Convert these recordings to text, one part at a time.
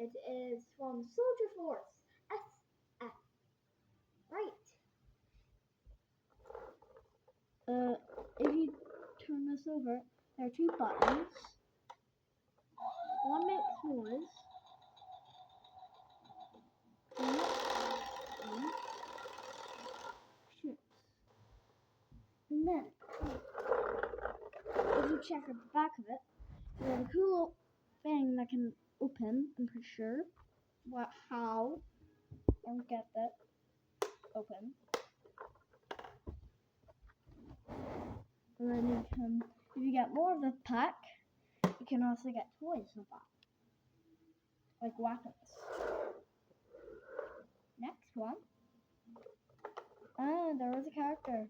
It is from Soldier Force SF. Right. If you turn this over, there are two buttons. One makes noise. And the next one shoots. And then, if you check at the back of it, there's a cool thing that can open, I'm pretty sure. How? And get that open. And then if you get more of the pack, you can also get toys with that. Like weapons. Next one. There is a character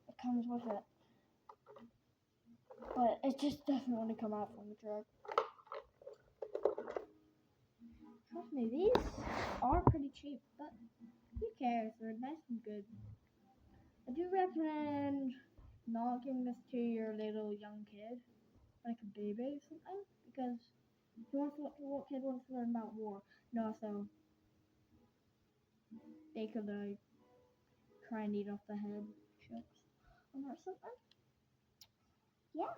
that comes with it. But it just doesn't want to come out from the truck. Trust me, these are pretty cheap, but who cares? They're nice and good. I do recommend not giving this to your little young kid, like a baby or something, because what kid wants to learn about war? And also, they could try and eat off the head chips or something. Yeah.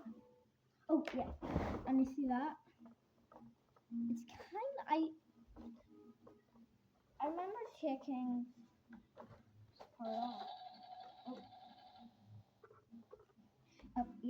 Oh yeah. And you see that? It's I remember taking this part off. Oh.